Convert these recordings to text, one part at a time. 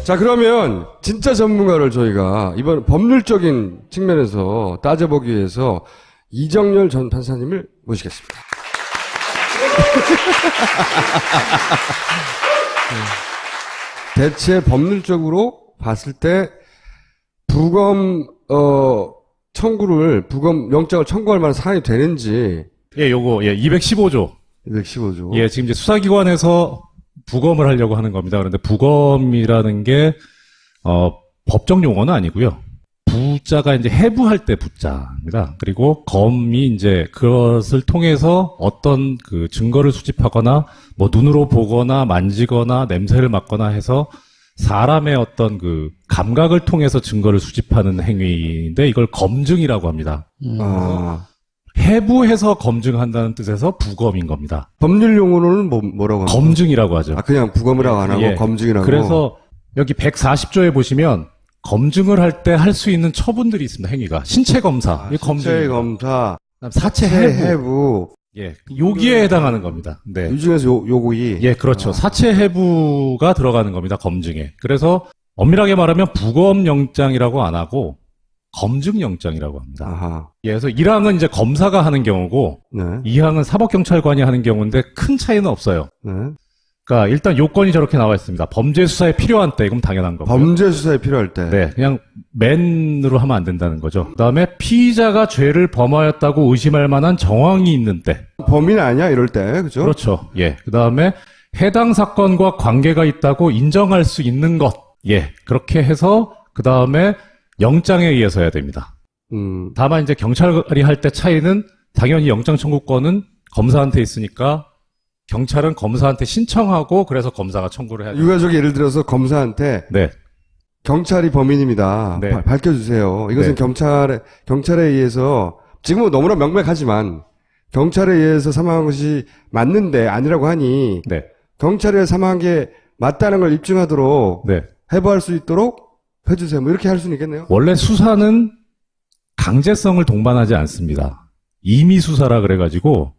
자, 그러면 진짜 전문가를 저희가 이번 법률적인 측면에서 따져보기 위해서 이정열 전 판사님을 모시겠습니다. 대체 법률적으로 봤을 때 부검 부검 영장을 청구할 만한 사안이 되는지. 예, 요거 215조. 215조. 예, 지금 이제 수사기관에서 부검을 하려고 하는 겁니다. 그런데 부검이라는 게 법정 용어는 아니고요. 부자가 이제 해부할 때 부자입니다. 그리고 검이 이제 그것을 통해서 어떤 그 증거를 수집하거나 뭐 눈으로 보거나 만지거나 냄새를 맡거나 해서 사람의 어떤 그 감각을 통해서 증거를 수집하는 행위인데 이걸 검증이라고 합니다. 해부해서 검증한다는 뜻에서 부검인 겁니다. 법률 용어로는 뭐라고 합니까? 검증이라고 하죠. 아, 그냥 부검이라고 안 하고 검증이라고. 그래서 여기 140조에 보시면 검증을 할 때 할 수 있는 처분들이 있습니다. 행위가. 신체 검사. 신체 검사. 사체 해부. 예. 여기에 해당하는 겁니다. 네. 이 중에서 요거이. 예, 그렇죠. 사체 해부가 들어가는 겁니다. 검증에. 그래서 엄밀하게 말하면 부검 영장이라고 안 하고 검증 영장이라고 합니다. 아하. 예, 그래서 1항은 이제 검사가 하는 경우고 네. 2항은 사법경찰관이 하는 경우인데 큰 차이는 없어요. 네. 그러니까 일단 요건이 저렇게 나와 있습니다. 범죄 수사에 필요한 때, 그럼 당연한 거고요. 범죄 수사에 필요할 때. 네, 그냥 맨으로 하면 안 된다는 거죠. 그다음에 피의자가 죄를 범하였다고 의심할 만한 정황이 있는 때. 범인 아니야 이럴 때, 그죠? 그렇죠. 예. 그다음에 해당 사건과 관계가 있다고 인정할 수 있는 것. 예. 그렇게 해서 그다음에 영장에 의해서 해야 됩니다. 다만 이제 경찰이 할 때 차이는 당연히 영장 청구권은 검사한테 있으니까 경찰은 검사한테 신청하고 그래서 검사가 청구를 해야 돼요. 유가족이 예를 들어서 검사한테 네. 경찰이 범인입니다. 네. 밝혀주세요. 이것은 네. 경찰에 의해서 지금은 너무나 명백하지만 경찰에 의해서 사망한 것이 맞는데 아니라고 하니 네. 경찰에 사망한 게 맞다는 걸 입증하도록 네. 해부할 수 있도록 해주세요. 뭐 이렇게 할 수는 있겠네요. 원래 수사는 강제성을 동반하지 않습니다. 임의 수사라 그래가지고,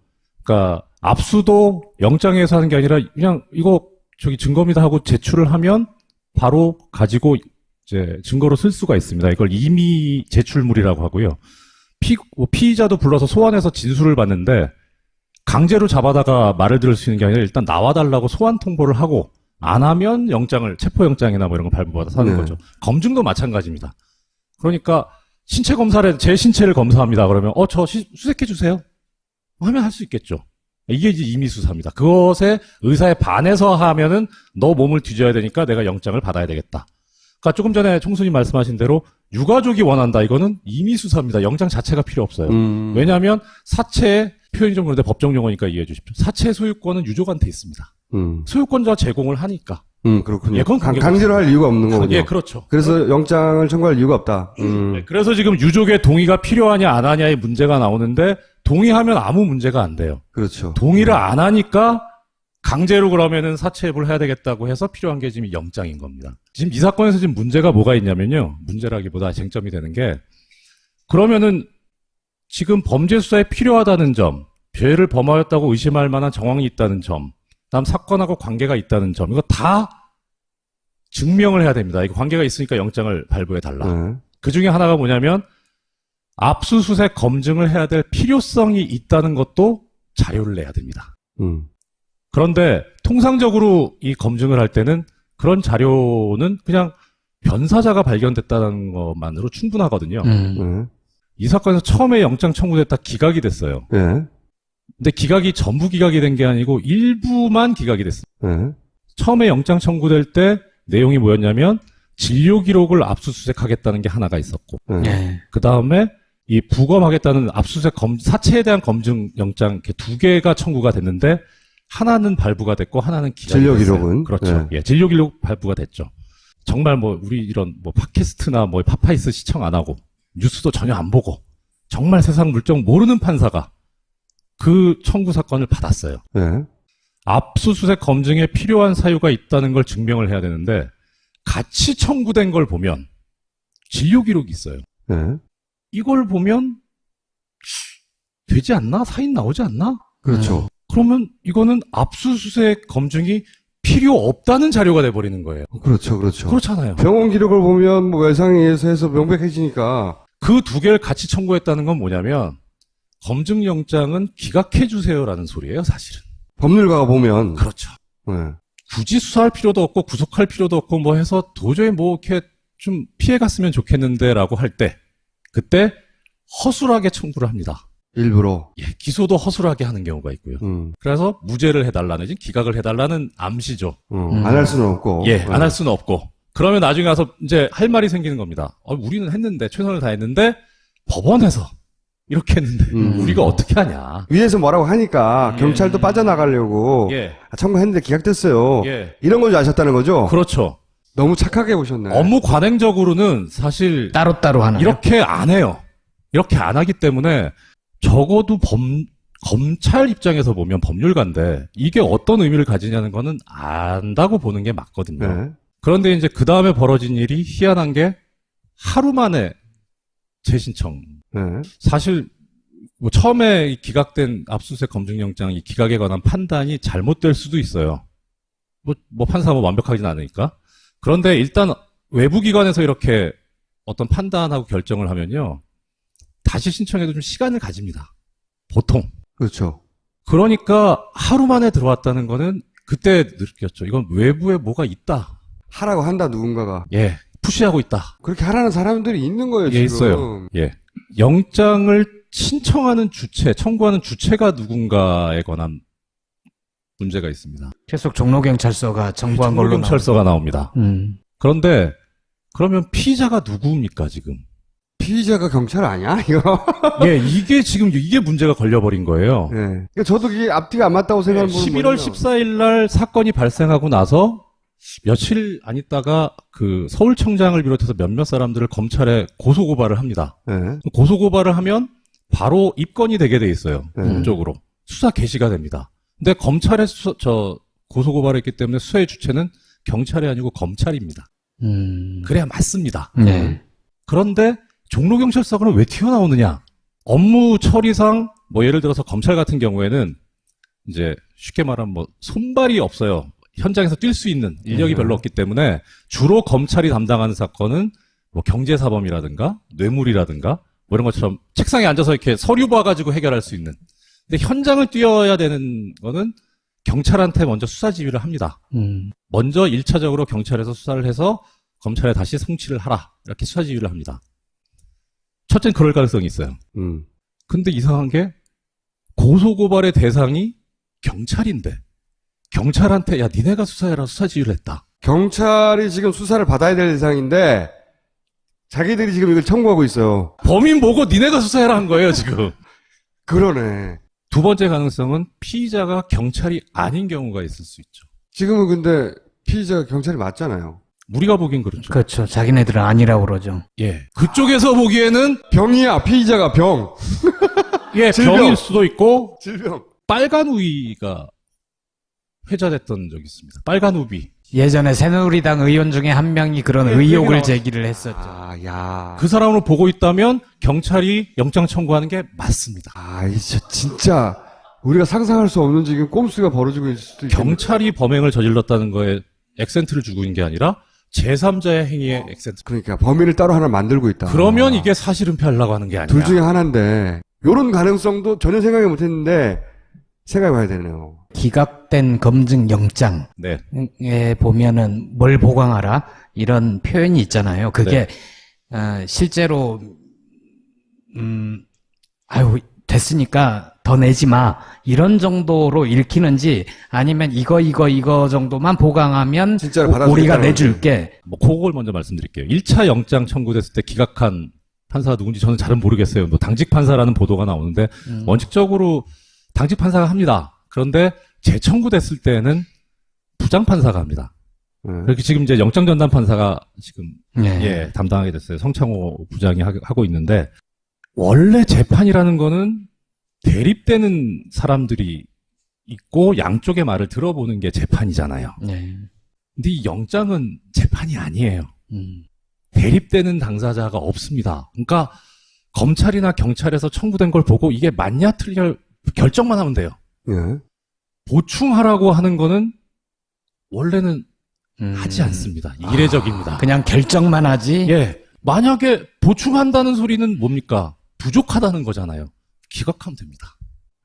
그러니까 압수도 영장에서 하는 게 아니라 그냥 이거 증거입니다 하고 제출을 하면 바로 가지고 이제 증거로 쓸 수가 있습니다. 이걸 임의 제출물이라고 하고요. 피의자도 불러서 소환해서 진술을 받는데 강제로 잡아다가 말을 들을 수 있는 게 아니라 일단 나와달라고 소환 통보를 하고 안 하면 체포영장이나 뭐 이런 걸 발부받아서 하는 거죠. 검증도 마찬가지입니다. 그러니까 신체 검사를, 제 신체를 검사합니다. 그러면, 저 수색해주세요. 하면 할 수 있겠죠. 이게 이제 임의수사입니다. 그것에 의사에 반해서 하면은 너 몸을 뒤져야 되니까 내가 영장을 받아야 되겠다. 그러니까 조금 전에 총수님 말씀하신 대로 유가족이 원한다. 이거는 임의수사입니다. 영장 자체가 필요 없어요. 왜냐하면 사체의 표현이 좀 그런데 법정 용어니까 이해해 주십시오. 사체 소유권은 유족한테 있습니다. 소유권자 제공을 하니까. 그렇군요. 예, 그건 강제로 할 이유가 없는 거군요. 예, 그렇죠. 그래서 영장을 청구할 이유가 없다. 네, 그래서 지금 유족의 동의가 필요하냐 안 하냐의 문제가 나오는데 동의하면 아무 문제가 안 돼요. 그렇죠. 동의를 안 하니까 강제로 그러면은 사체해부를 해야 되겠다고 해서 필요한 게 지금 영장인 겁니다. 지금 이 사건에서 지금 문제가 뭐가 있냐면요. 문제라기보다 쟁점이 되는 게 그러면은 지금 범죄 수사에 필요하다는 점, 죄를 범하였다고 의심할 만한 정황이 있다는 점, 다음 사건하고 관계가 있다는 점, 이거 다 증명을 해야 됩니다. 이거 관계가 있으니까 영장을 발부해달라. 그 중에 하나가 뭐냐면 압수수색 검증을 해야 될 필요성이 있다는 것도 자료를 내야 됩니다. 그런데 통상적으로 이 검증을 할 때는 그런 자료는 그냥 변사자가 발견됐다는 것만으로 충분하거든요. 이 사건에서 처음에 영장 청구됐다 기각이 됐어요. 근데 기각이 전부 기각이 된 게 아니고 일부만 기각이 됐어요. 처음에 영장 청구될 때 내용이 뭐였냐면 진료 기록을 압수수색하겠다는 게 하나가 있었고, 그 다음에 이 부검하겠다는 압수수색 사체에 대한 검증 영장 이렇게 두 개가 청구가 됐는데 하나는 발부가 됐고 하나는 기각이 됐어요. 진료 기록은 그렇죠. 예, 진료 기록 발부가 됐죠. 정말 뭐 우리 이런 뭐 팟캐스트나 뭐 파파이스 시청 안 하고 뉴스도 전혀 안 보고 정말 세상 물정 모르는 판사가 그 청구 사건을 받았어요. 압수수색 검증에 필요한 사유가 있다는 걸 증명을 해야 되는데 같이 청구된 걸 보면 진료 기록이 있어요. 이걸 보면 되지 않나? 사인 나오지 않나? 그렇죠. 그러면 이거는 압수수색 검증이 필요 없다는 자료가 돼버리는 거예요. 그렇죠, 그렇죠. 그렇잖아요. 병원 기록을 보면 뭐 외상에 의해서 해서 명백해지니까. 그 두 개를 같이 청구했다는 건 뭐냐면 검증영장은 기각해주세요라는 소리예요, 사실은. 법률가가 보면. 그렇죠. 네. 굳이 수사할 필요도 없고 구속할 필요도 없고 뭐 해서 도저히 뭐 이렇게 좀 피해갔으면 좋겠는데라고 할 때 그때 허술하게 청구를 합니다. 일부러. 예, 기소도 허술하게 하는 경우가 있고요. 그래서 무죄를 해달라는, 기각을 해달라는 암시죠. 안 할 수는 없고. 예, 안 할 수는 없고. 그러면 나중에 가서 이제 할 말이 생기는 겁니다. 우리는 했는데, 최선을 다했는데, 법원에서 이렇게 했는데, 우리가 어떻게 하냐. 위에서 뭐라고 하니까 경찰도 빠져나가려고 예. 청구했는데 기각됐어요. 예. 이런 걸 아셨다는 거죠? 그렇죠. 너무 착하게 보셨네. 업무 관행적으로는 사실 따로따로 하나요? 이렇게 안 해요. 이렇게 안 하기 때문에 적어도 검찰 입장에서 보면 법률가인데 이게 어떤 의미를 가지냐는 거는 안다고 보는 게 맞거든요. 네. 그런데 이제 그 다음에 벌어진 일이 희한한 게 하루 만에 재신청. 네. 사실 뭐 처음에 기각된 압수수색 검증영장 이 기각에 관한 판단이 잘못될 수도 있어요. 뭐 판사가 뭐 완벽하진 않으니까. 그런데 일단 외부 기관에서 이렇게 어떤 판단하고 결정을 하면요. 다시 신청해도 좀 시간을 가집니다. 보통. 그렇죠. 그러니까 하루 만에 들어왔다는 거는 그때 느꼈죠. 이건 외부에 뭐가 있다. 하라고 한다, 누군가가. 예. 푸시하고 있다. 그렇게 하라는 사람들이 있는 거예요, 지금. 예, 있어요. 예. 영장을 신청하는 주체, 청구하는 주체가 누군가에 관한 문제가 있습니다. 계속 종로경찰서가 청구한 걸로 종로경찰서가 나옵니다. 그런데 그러면 피의자가 누구입니까, 지금? 피의자가 경찰 아니야, 이거? 예, 이게 지금 이게 문제가 걸려버린 거예요. 네. 그러니까 저도 이게 앞뒤가 안 맞다고 생각하는 분은 11월 뭐냐면 14일 날 사건이 발생하고 나서 며칠 안 있다가 그 서울청장을 비롯해서 몇몇 사람들을 검찰에 고소고발을 합니다. 네. 고소고발을 하면 바로 입건이 되게 돼 있어요. 법적으로. 수사 개시가 됩니다. 근데 검찰에 고소고발을 했기 때문에 수사의 주체는 경찰이 아니고 검찰입니다. 그래야 맞습니다. 네. 그런데 종로경찰서는 왜 튀어나오느냐? 업무 처리상 뭐 예를 들어서 검찰 같은 경우에는 이제 쉽게 말하면 뭐 손발이 없어요. 현장에서 뛸 수 있는 인력이 별로 없기 때문에 주로 검찰이 담당하는 사건은 뭐 경제사범이라든가 뇌물이라든가 뭐 이런 것처럼 책상에 앉아서 이렇게 서류 봐가지고 해결할 수 있는. 근데 현장을 뛰어야 되는 거는 경찰한테 먼저 수사 지휘를 합니다. 먼저 1차적으로 경찰에서 수사를 해서 검찰에 다시 송치를 하라. 이렇게 수사 지휘를 합니다. 첫째는 그럴 가능성이 있어요. 근데 이상한 게 고소고발의 대상이 경찰인데 경찰한테 야 니네가 수사해라 수사 지휘를 했다. 경찰이 지금 수사를 받아야 될 대상인데 자기들이 지금 이걸 청구하고 있어요. 범인 보고 니네가 수사해라 한 거예요 지금. 그러네. 두 번째 가능성은 피의자가 경찰이 아닌 경우가 있을 수 있죠. 지금은 근데 피의자가 경찰이 맞잖아요. 우리가 보기엔 그렇죠. 그렇죠. 자기네들은 아니라고 그러죠. 예. 그쪽에서 보기에는 병이야, 피의자가 병. 예, 질병. 병일 수도 있고 질병. 빨간 우비가 회자됐던 적이 있습니다. 빨간 우비. 예전에 새누리당 의원 중에 한 명이 그런 네, 의혹을 얘기 제기를 했었죠. 아, 야. 그 사람으로 보고 있다면 경찰이 영장 청구하는 게 맞습니다. 아, 이제 진짜 우리가 상상할 수 없는 지금 꼼수가 벌어지고 있을 수도 있겠네. 경찰이 범행을 저질렀다는 거에 액센트를 주고 있는 게 아니라 제3자의 행위에 액센트. 그러니까 범인을 따로 하나 만들고 있다. 그러면 이게 사실은폐 하려고 하는 게 아니야. 둘 중에 하나인데 요런 가능성도 전혀 생각을 못 했는데 생각해 봐야 되네요. 기각된 검증 영장에 네. 보면은 뭘 보강하라 이런 표현이 있잖아요. 그게 실제로 아유 됐으니까 더 내지 마 이런 정도로 읽히는지 아니면 이거 정도만 보강하면 진짜로 받아주겠다는 우리가 건지. 내줄게. 뭐 그걸 먼저 말씀드릴게요. 1차 영장 청구됐을 때 기각한 판사가 누군지 저는 잘은 모르겠어요. 뭐 당직 판사라는 보도가 나오는데 원칙적으로 당직 판사가 합니다. 그런데 재청구됐을 때는 부장 판사가 합니다. 그렇게 지금 이제 영장 전담 판사가 지금 예, 담당하게 됐어요. 성창호 부장이 하고 있는데 원래 재판이라는 거는 대립되는 사람들이 있고 양쪽의 말을 들어보는 게 재판이잖아요. 네. 근데 이 영장은 재판이 아니에요. 대립되는 당사자가 없습니다. 그러니까 검찰이나 경찰에서 청구된 걸 보고 이게 맞냐 틀려 결정만 하면 돼요. 예. 보충하라고 하는 거는 원래는 하지 않습니다. 이례적입니다. 그냥 결정만 하지. 예. 만약에 보충한다는 소리는 뭡니까? 부족하다는 거잖아요. 기각하면 됩니다.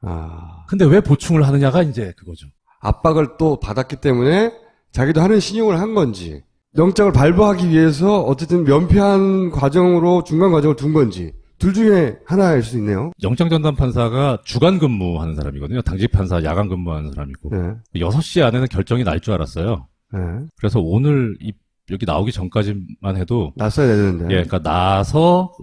아, 근데 왜 보충을 하느냐가 이제 그거죠. 압박을 또 받았기 때문에 자기도 하는 신용을 한 건지, 영장을 발부하기 위해서 어쨌든 면피한 과정으로 중간 과정을 둔 건지, 둘 중에 하나일 수 있네요. 영장전담 판사가 주간 근무하는 사람이거든요. 당직 판사 야간 근무하는 사람이고. 네. 6시 안에는 결정이 날 줄 알았어요. 네. 그래서 오늘 여기 나오기 전까지만 해도 났어야 되는데. 예, 그러니까 나서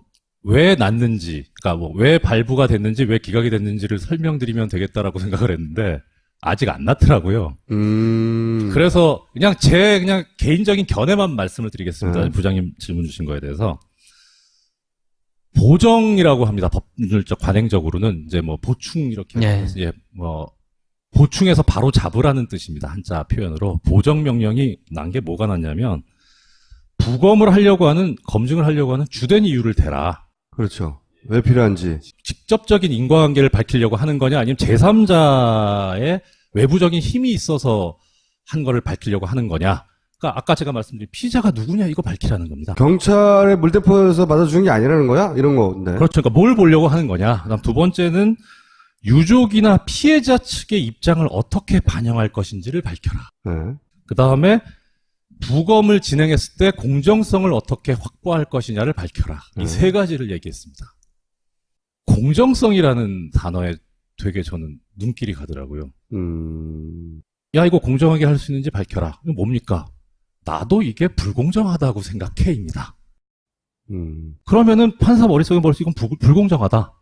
왜 났는지, 그러니까 뭐 왜 발부가 됐는지, 왜 기각이 됐는지를 설명드리면 되겠다라고 생각을 했는데 아직 안 났더라고요. 그래서 그냥 그냥 개인적인 견해만 말씀을 드리겠습니다. 부장님 질문 주신 거에 대해서. 보정이라고 합니다. 법률적 관행적으로는 이제 뭐 보충 이렇게 예. 이제 뭐 보충해서 바로 잡으라는 뜻입니다. 한자 표현으로. 보정 명령이 난 게 뭐가 났냐면 부검을 하려고 하는, 검증을 하려고 하는 주된 이유를 대라. 그렇죠. 왜 필요한지. 직접적인 인과관계를 밝히려고 하는 거냐, 아니면 제3자의 외부적인 힘이 있어서 한 거를 밝히려고 하는 거냐. 그러니까 아까 제가 말씀드린 피의자가 누구냐 이거 밝히라는 겁니다. 경찰에 물대포에서 맞아준 게 아니라는 거야? 이런 건데. 그렇죠. 그러니까 뭘 보려고 하는 거냐. 그다음 두 번째는 유족이나 피해자 측의 입장을 어떻게 반영할 것인지를 밝혀라. 네. 그다음에 부검을 진행했을 때 공정성을 어떻게 확보할 것이냐를 밝혀라. 이 세 가지를 얘기했습니다. 공정성이라는 단어에 되게 저는 눈길이 가더라고요. 야, 이거 공정하게 할 수 있는지 밝혀라. 이거 뭡니까? 나도 이게 불공정하다고 생각해입니다. 그러면은 판사 머릿속에 벌써 이건 불공정하다.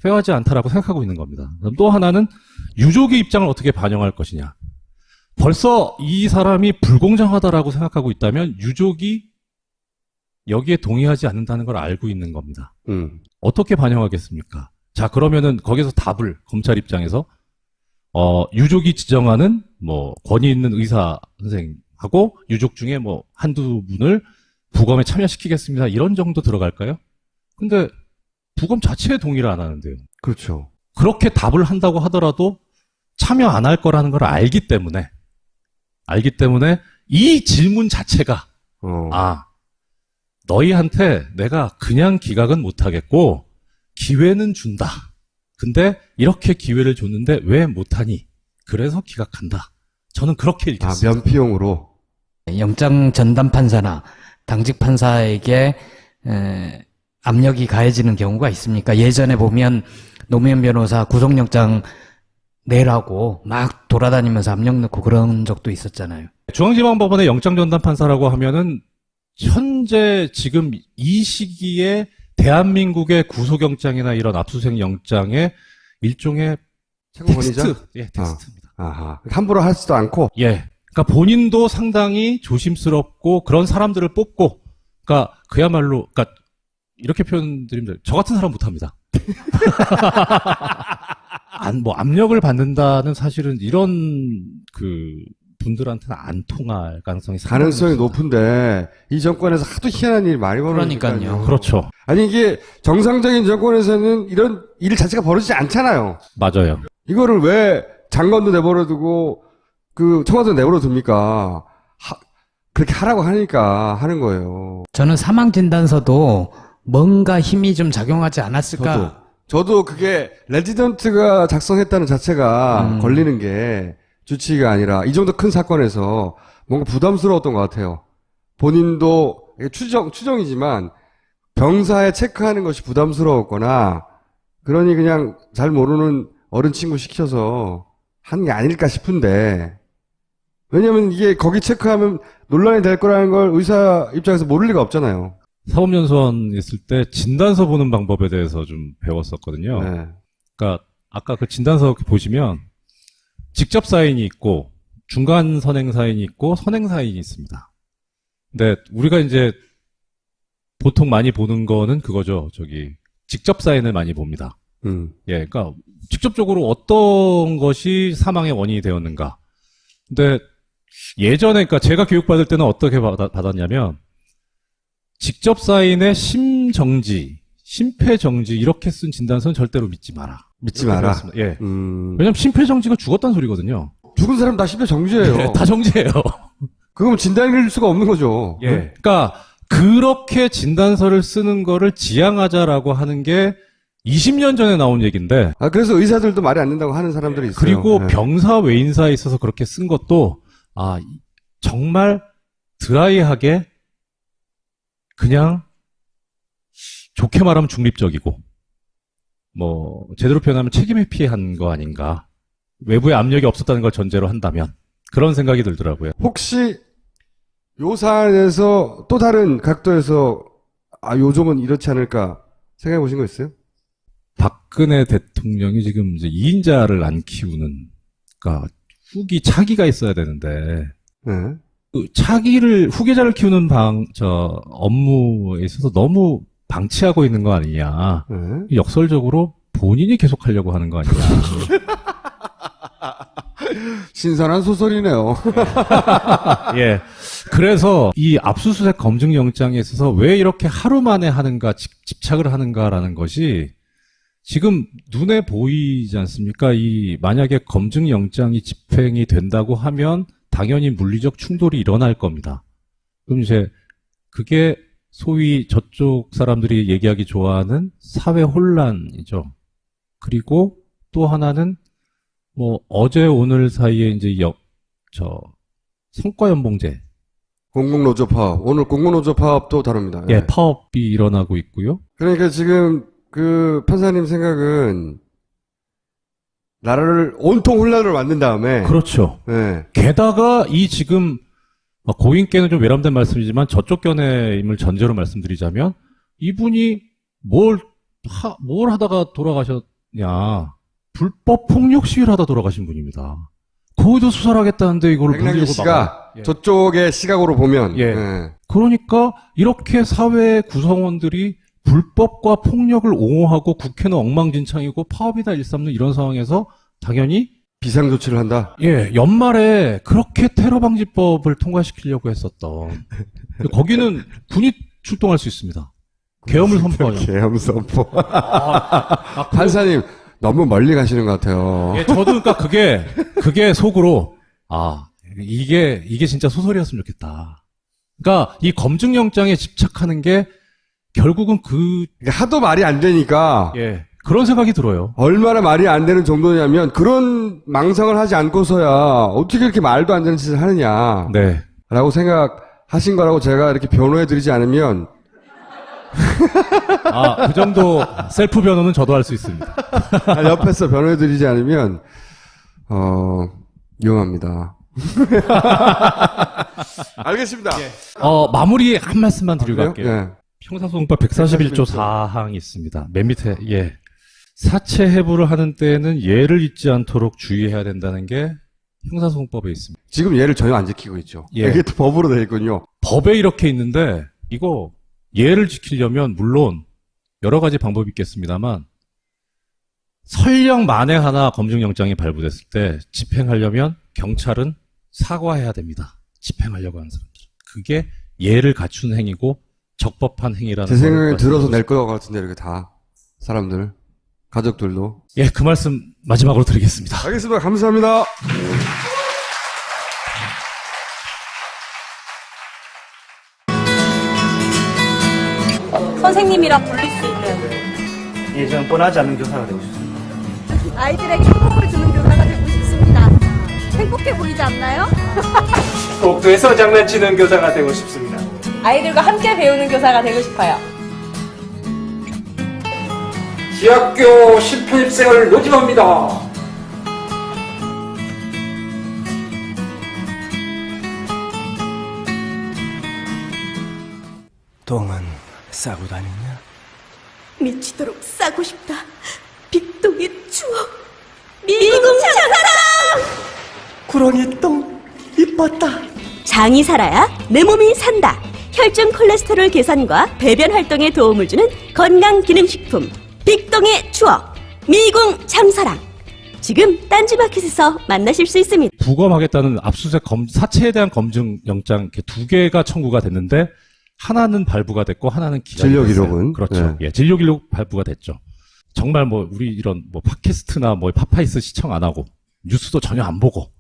페어하지 않다라고 생각하고 있는 겁니다. 그럼 또 하나는 유족의 입장을 어떻게 반영할 것이냐. 벌써 이 사람이 불공정하다라고 생각하고 있다면 유족이 여기에 동의하지 않는다는 걸 알고 있는 겁니다. 어떻게 반영하겠습니까? 자, 그러면은 거기서 답을 검찰 입장에서 유족이 지정하는 뭐 권위 있는 의사 선생하고 유족 중에 뭐 한두 분을 부검에 참여시키겠습니다. 이런 정도 들어갈까요? 근데 부검 자체에 동의를 안 하는데요. 그렇죠. 그렇게 답을 한다고 하더라도 참여 안 할 거라는 걸 알기 때문에 이 질문 자체가 너희한테 내가 그냥 기각은 못 하겠고 기회는 준다. 근데 이렇게 기회를 줬는데 왜 못하니? 그래서 기각한다. 저는 그렇게 읽겠습니다. 면피용으로. 영장 전담 판사나 당직 판사에게 압력이 가해지는 경우가 있습니까? 예전에 보면 노무현 변호사 구속영장 내라고 막 돌아다니면서 압력 넣고 그런 적도 있었잖아요. 중앙지방법원의 영장전담 판사라고 하면은 현재 지금 이 시기에 대한민국의 구속영장이나 이런 압수수색 영장의 일종의 최고권위자? 텍스트, 예, 텍스트입니다. 아하. 함부로 하지도 않고. 예. 그러니까 본인도 상당히 조심스럽고 그런 사람들을 뽑고, 그러니까 그야말로, 그러니까 이렇게 표현드리면 저 같은 사람 못합니다. 뭐 압력을 받는다는 사실은 이런 분들한테는 안 통할 가능성이 높은데 이 정권에서 하도 희한한 일이 많이 벌어지니까요. 그러니까요. 그렇죠. 아니 이게 정상적인 정권에서는 이런 일 자체가 벌어지지 않잖아요. 맞아요. 이거를 왜 장관도 내버려두고 청와대도 내버려둡니까? 그렇게 하라고 하니까 하는 거예요. 저는 사망진단서도 뭔가 힘이 좀 작용하지 않았을까? 저도 그게 레지던트가 작성했다는 자체가 걸리는 게 주치의가 아니라 이 정도 큰 사건에서 뭔가 부담스러웠던 것 같아요. 본인도 추정이지만 병사에 체크하는 것이 부담스러웠거나 그러니 그냥 잘 모르는 어른 친구 시켜서 하는 게 아닐까 싶은데, 왜냐면 이게 거기 체크하면 논란이 될 거라는 걸 의사 입장에서 모를 리가 없잖아요. 사법연수원 있을 때 진단서 보는 방법에 대해서 좀 배웠었거든요. 네. 그러니까 아까 그 진단서 보시면 직접 사인이 있고 중간 선행 사인이 있고 선행 사인이 있습니다. 근데 우리가 이제 보통 많이 보는 거는 그거죠. 직접 사인을 많이 봅니다. 예, 그러니까 직접적으로 어떤 것이 사망의 원인이 되었는가. 근데 예전에, 그러니까 제가 교육받을 때는 어떻게 받았냐면 직접 사인의 심정지, 심폐정지 이렇게 쓴 진단서는 절대로 믿지 마라. 믿지 마라. 예. 왜냐면 심폐정지가 죽었다는 소리거든요. 죽은 사람 다 심폐 정지예요. 예, 다 정지예요. 그건 진단일 수가 없는 거죠. 예. 그러니까 그렇게 진단서를 쓰는 거를 지양하자라고 하는 게 20년 전에 나온 얘기인데 아, 그래서 의사들도 말이 안 된다고 하는 사람들이 있어요. 그리고 예. 병사 외인사에 있어서 그렇게 쓴 것도 정말 드라이하게 그냥 좋게 말하면 중립적이고 뭐 제대로 표현하면 책임 회피한 거 아닌가. 외부의 압력이 없었다는 걸 전제로 한다면 그런 생각이 들더라고요. 혹시 요 사안에서 또 다른 각도에서 요즘은 이렇지 않을까 생각해 보신 거 있어요? 박근혜 대통령이 지금 이제 2인자를 안 키우는, 그러니까 후기 차기가 있어야 되는데 네. 그 차기를 후계자를 키우는 업무에 있어서 너무 방치하고 있는 거 아니냐. 네. 역설적으로 본인이 계속 하려고 하는 거 아니냐. 신선한 소설이네요. 예. 그래서 이 압수수색 검증영장에 있어서 왜 이렇게 하루 만에 하는가, 집착을 하는가라는 것이 지금 눈에 보이지 않습니까? 만약에 검증영장이 집행이 된다고 하면 당연히 물리적 충돌이 일어날 겁니다. 그럼 이제 그게 소위 저쪽 사람들이 얘기하기 좋아하는 사회 혼란이죠. 그리고 또 하나는 뭐 어제 오늘 사이에 이제 성과연봉제. 공공노조 파업. 오늘 공공노조 파업도 다룹니다. 예, 파업이 일어나고 있고요. 그러니까 지금 그 판사님 생각은 나라를 온통 혼란을 만든 다음에 그렇죠. 네. 게다가 지금 고인께는 좀 외람된 말씀이지만 저쪽 견해임을 전제로 말씀드리자면 이분이 뭘 하다가 돌아가셨냐. 불법 폭력 시위를 하다 돌아가신 분입니다. 거기도 수사를 하겠다는데 이걸 백남기 문제고 씨가 예. 저쪽의 시각으로 보면 예. 그러니까 이렇게 사회 구성원들이 불법과 폭력을 옹호하고 국회는 엉망진창이고 파업이나 일삼는 이런 상황에서 당연히 비상조치를 한다. 예, 연말에 그렇게 테러방지법을 통과시키려고 했었던 거기는 군이 출동할 수 있습니다. 계엄을 선포하죠. 계엄 선포. 판사님 너무 멀리 가시는 것 같아요. 예, 저도 그러니까 그게 속으로 이게 진짜 소설이었으면 좋겠다. 그러니까 이 검증영장에 집착하는 게 결국은 그러니까 하도 말이 안 되니까 그런 생각이 들어요. 얼마나 말이 안 되는 정도냐면 그런 망상을 하지 않고서야 어떻게 이렇게 말도 안 되는 짓을 하느냐. 네. 라고 생각하신 거라고 제가 이렇게 변호해드리지 않으면 그 정도 셀프 변호는 저도 할 수 있습니다. 옆에서 변호해드리지 않으면 이용합니다. 알겠습니다. 마무리 한 말씀만 드리고 갈게요. 예. 형사소송법 141조 4항이 있습니다. 맨 밑에 사체 해부를 하는 때에는 예를 잊지 않도록 주의해야 된다는 게 형사소송법에 있습니다. 지금 얘를 전혀 안 지키고 있죠. 예. 이게 또 법으로 되어 있군요. 법에 이렇게 있는데 이거 예를 지키려면 물론 여러 가지 방법이 있겠습니다만 설령 만에 하나 검증영장이 발부됐을 때 집행하려면 경찰은 사과해야 됩니다. 집행하려고 하는 사람들. 그게 예를 갖춘 행위고 적법한 행위라는 제 생각에 걸 들어서 낼 것 같은데 이렇게 다 사람들 가족들도. 예, 그 말씀 마지막으로 드리겠습니다. 알겠습니다. 감사합니다. 선생님이라 부를 수 있는 예, 저는 뻔하지 않는 교사가 되고 싶습니다. 아이들에게 행복을 주는 교사가 되고 싶습니다. 행복해 보이지 않나요? 복도에서 장난치는 교사가 되고 싶습니다. 아이들과 함께 배우는 교사가 되고 싶어요. 지학교 실패입생을 모집합니다. 똥은 싸고 다니냐? 미치도록 싸고 싶다. 빅동의 추억. 미궁 장사랑. 구렁이 똥 이뻤다. 장이 살아야 내 몸이 산다. 혈중 콜레스테롤 개선과 배변 활동에 도움을 주는 건강기능식품 빅동의 추억 미궁 장사랑. 지금 딴지마켓에서 만나실 수 있습니다. 부검하겠다는 압수수색 사체에 대한 검증 영장 이렇게 두 개가 청구가 됐는데 하나는 발부가 됐고 하나는 기각이 진료 됐어요. 기록은? 그렇죠. 네. 예, 진료 기록 발부가 됐죠. 정말 우리 이런 팟캐스트나 팟파이스 시청 안 하고 뉴스도 전혀 안 보고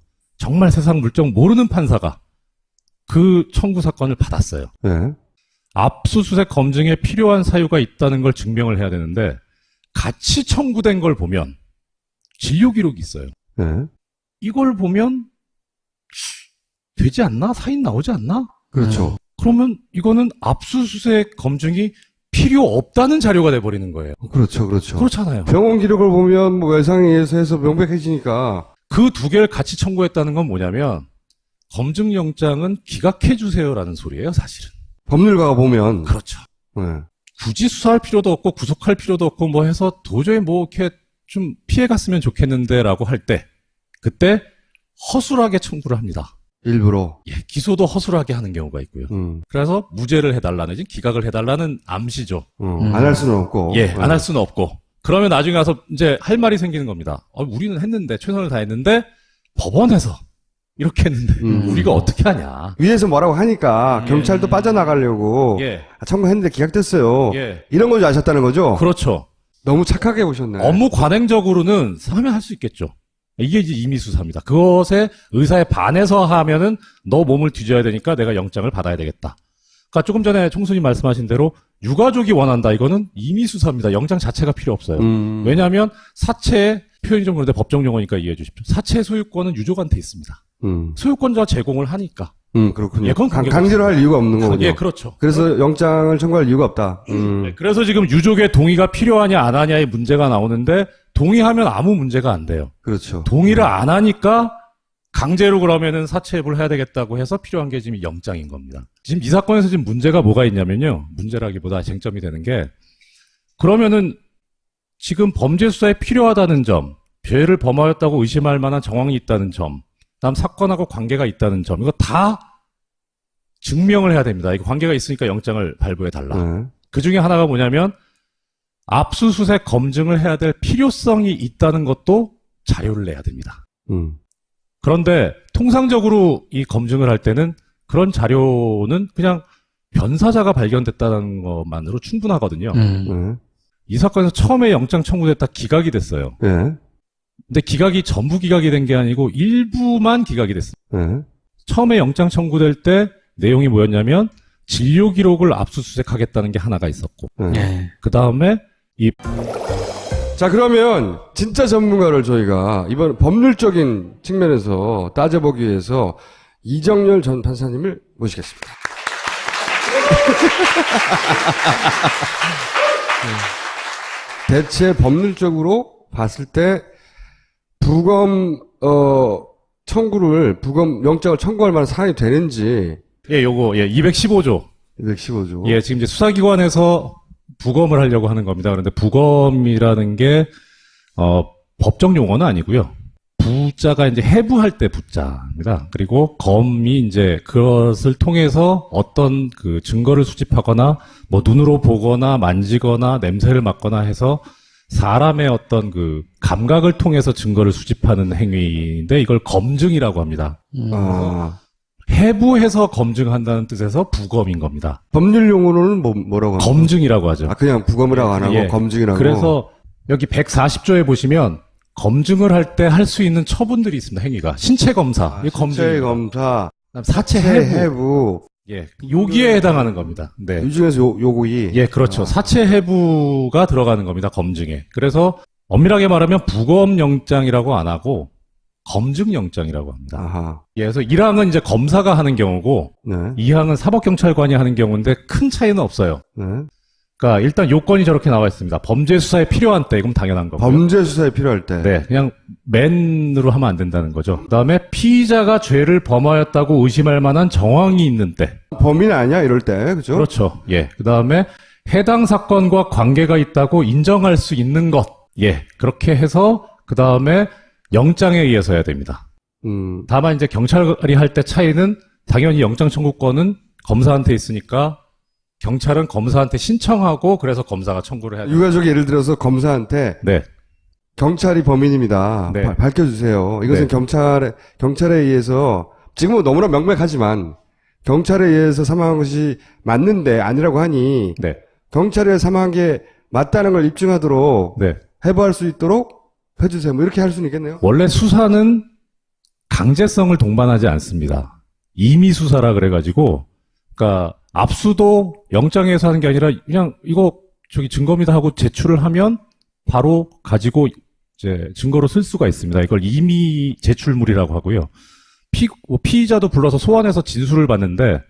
정말 세상 물정 모르는 판사가 그 청구 사건을 받았어요. 네. 압수수색 검증에 필요한 사유가 있다는 걸 증명을 해야 되는데 같이 청구된 걸 보면 진료 기록이 있어요. 네. 이걸 보면 되지 않나? 사인 나오지 않나? 그렇죠. 그러면 이거는 압수수색 검증이 필요 없다는 자료가 돼버리는 거예요. 그렇죠. 그렇죠. 그렇잖아요. 병원 기록을 보면 뭐 외상에 의해서 해서 명백해지니까. 그 두 개를 같이 청구했다는 건 뭐냐면 검증영장은 기각해 주세요라는 소리예요, 사실은. 법률가가 보면. 그렇죠. 네. 굳이 수사할 필요도 없고 구속할 필요도 없고 뭐 해서 도저히 뭐 이렇게 좀 피해갔으면 좋겠는데라고 할 때 그때 허술하게 청구를 합니다. 일부러. 예, 기소도 허술하게 하는 경우가 있고요. 그래서 무죄를 해달라는, 기각을 해달라는 암시죠. 안 할 수는 없고. 예, 안 할 수는 없고. 그러면 나중에 가서 이제 할 말이 생기는 겁니다. 우리는 했는데, 최선을 다했는데, 법원에서 이렇게 했는데, 우리가 어떻게 하냐. 위에서 뭐라고 하니까 경찰도 빠져나가려고 예. 청구했는데 기각됐어요. 예. 이런 걸 아셨다는 거죠? 그렇죠. 너무 착하게 보셨네. 업무 관행적으로는 하면 할 수 있겠죠. 이게 이제 임의수사입니다. 그것에 의사에 반해서 하면은 너 몸을 뒤져야 되니까 내가 영장을 받아야 되겠다. 그러니까 조금 전에 총수님 말씀하신 대로 유가족이 원한다. 이거는 임의수사입니다. 영장 자체가 필요 없어요. 왜냐하면 사체의 표현이 좀 그런데 법정 용어니까 이해해 주십시오. 사체 소유권은 유족한테 있습니다. 소유권자 제공을 하니까. 그렇군요. 예, 그건 강제로 할 이유가 없는 거군요. 예, 그렇죠. 그래서 영장을 청구할 이유가 없다. 네, 그래서 지금 유족의 동의가 필요하냐 안 하냐의 문제가 나오는데 동의하면 아무 문제가 안 돼요. 그렇죠. 동의를 안 하니까 강제로 그러면은 사체해부를 해야 되겠다고 해서 필요한 게 지금 영장인 겁니다. 지금 이 사건에서 지금 문제가 뭐가 있냐면요. 문제라기보다 쟁점이 되는 게 그러면은 지금 범죄 수사에 필요하다는 점, 죄를 범하였다고 의심할 만한 정황이 있다는 점, 다음 사건하고 관계가 있다는 점, 이거 다 증명을 해야 됩니다. 이거 관계가 있으니까 영장을 발부해 달라. 네. 그 중에 하나가 뭐냐면 압수수색 검증을 해야 될 필요성이 있다는 것도 자료를 내야 됩니다. 그런데 통상적으로 이 검증을 할 때는 그런 자료는 그냥 변사자가 발견됐다는 것만으로 충분하거든요. 네. 이 사건에서 처음에 영장 청구됐다 기각이 됐어요. 네. 근데 기각이 전부 기각이 된 게 아니고 일부만 기각이 됐어요. 네. 처음에 영장 청구될 때 내용이 뭐였냐면 진료 기록을 압수수색하겠다는 게 하나가 있었고 네. 그 다음에 자, 그러면 진짜 전문가를 저희가 이번 법률적인 측면에서 따져보기 위해서 이정열 전 판사님을 모시겠습니다. 대체 법률적으로 봤을 때 부검 영장을 청구할 만한 사안이 되는지. 예, 요거 215조. 215조. 예, 지금 이제 수사기관에서 부검을 하려고 하는 겁니다. 그런데 부검이라는 게 법정 용어는 아니고요. 부자가 이제 해부할 때 부자입니다. 그리고 검이 이제 그것을 통해서 어떤 그 증거를 수집하거나 뭐 눈으로 보거나 만지거나 냄새를 맡거나 해서 사람의 어떤 그 감각을 통해서 증거를 수집하는 행위인데 이걸 검증이라고 합니다. 해부해서 검증한다는 뜻에서 부검인 겁니다. 법률 용어로는 뭐라고 합니까? 검증이라고 하죠. 그냥 부검이라고 안 하고 예. 검증이라고. 그래서 여기 140조에 보시면 검증을 할 때 할 수 있는 처분들이 있습니다. 행위가 신체 검사, 이 검증, 신체 검사, 그다음 사체 해부, 예, 여기에 해당하는 겁니다. 네, 이 중에서 요구이. 예, 그렇죠. 사체 해부가 들어가는 겁니다. 검증에. 그래서 엄밀하게 말하면 부검 영장이라고 안 하고 검증 영장이라고 합니다. 아하. 예, 그래서 1항은 이제 검사가 하는 경우고 네. 2항은 사법경찰관이 하는 경우인데 큰 차이는 없어요. 네. 그러니까 일단 요건이 저렇게 나와 있습니다. 범죄 수사에 필요한 때, 이건 당연한 거고요. 범죄 수사에 필요할 때. 네, 그냥 맨으로 하면 안 된다는 거죠. 그다음에 피의자가 죄를 범하였다고 의심할 만한 정황이 있는 때. 범인 아니야 이럴 때, 그죠? 그렇죠. 예. 그다음에 해당 사건과 관계가 있다고 인정할 수 있는 것. 예. 그렇게 해서 그다음에 영장에 의해서 해야 됩니다. 다만 이제 경찰이 할 때 차이는 당연히 영장 청구권은 검사한테 있으니까 경찰은 검사한테 신청하고 그래서 검사가 청구를 해야 돼요. 유가족이 예를 들어서 검사한테 네. 경찰이 범인입니다. 네. 밝혀주세요. 이것은 네. 경찰에 의해서 지금은 너무나 명백하지만 경찰에 의해서 사망한 것이 맞는데 아니라고 하니 네. 경찰에 사망한 게 맞다는 걸 입증하도록 네. 해부할 수 있도록 해주세요. 뭐 이렇게 할 수는 있겠네요. 원래 수사는 강제성을 동반하지 않습니다. 임의 수사라 그래가지고, 그러니까 압수도 영장에서 하는 게 아니라 그냥 이거 저기 증거입니다 하고 제출을 하면 바로 가지고 이제 증거로 쓸 수가 있습니다. 이걸 임의 제출물이라고 하고요. 피의자도 불러서 소환해서 진술을 받는데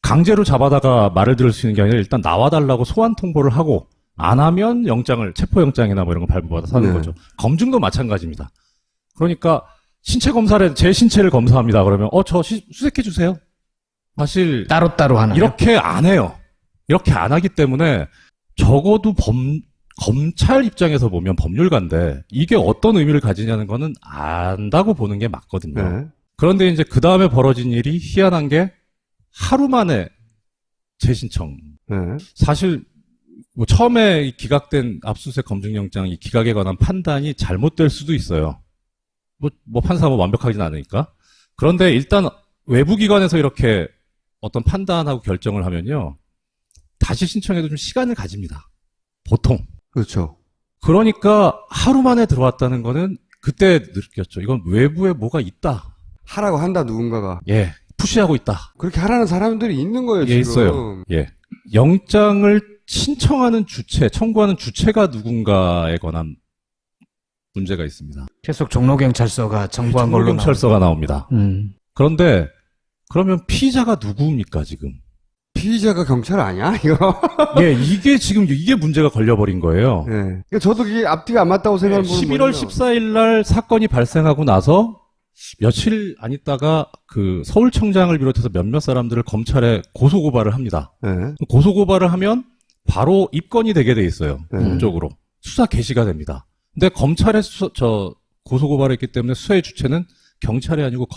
강제로 잡아다가 말을 들을 수 있는 게 아니라 일단 나와달라고 소환 통보를 하고 안 하면 영장을 체포영장이나 뭐 이런 거 발부받아서 하는 네. 거죠. 검증도 마찬가지입니다. 그러니까 신체 검사를 제 신체를 검사합니다. 그러면 저 수색해 주세요. 사실 따로따로 하나요? 이렇게 안 해요. 이렇게 안 하기 때문에 적어도 검찰 입장에서 보면 법률가인데 이게 어떤 의미를 가지냐는 거는 안다고 보는 게 맞거든요. 네. 그런데 이제 그 다음에 벌어진 일이 희한한 게 하루 만에 재신청. 네. 사실 뭐 처음에 기각된 압수수색 검증영장 이 기각에 관한 판단이 잘못될 수도 있어요. 뭐 판사가 뭐 완벽하진 않으니까. 그런데 일단 외부 기관에서 이렇게 어떤 판단하고 결정을 하면요. 다시 신청해도 좀 시간을 가집니다. 보통. 그렇죠. 그러니까 하루 만에 들어왔다는 거는 그때 느꼈죠. 이건 외부에 뭐가 있다. 하라고 한다, 누군가가. 예. 푸시하고 있다. 그렇게 하라는 사람들이 있는 거예요, 지금. 예, 있어요. 예. 영장을 신청하는 주체, 청구하는 주체가 누군가에 관한 문제가 있습니다. 계속 종로경찰서가 청구한 걸로 경찰서가 나옵니다. 그런데 그러면 피의자가 누구입니까, 지금? 피의자가 경찰 아니야, 이거? 예, 이게 문제가 걸려버린 거예요. 예. 그러니까 저도 이게 앞뒤가 안 맞다고 생각하는 부분은 11월 14일 날 사건이 발생하고 나서 며칠 안 있다가 그 서울청장을 비롯해서 몇몇 사람들을 검찰에 고소고발을 합니다. 예. 고소고발을 하면 바로 입건이 되게 돼 있어요. 법적으로. 수사 개시가 됩니다. 근데 검찰에 고소고발을 했기 때문에 수사의 주체는 경찰이 아니고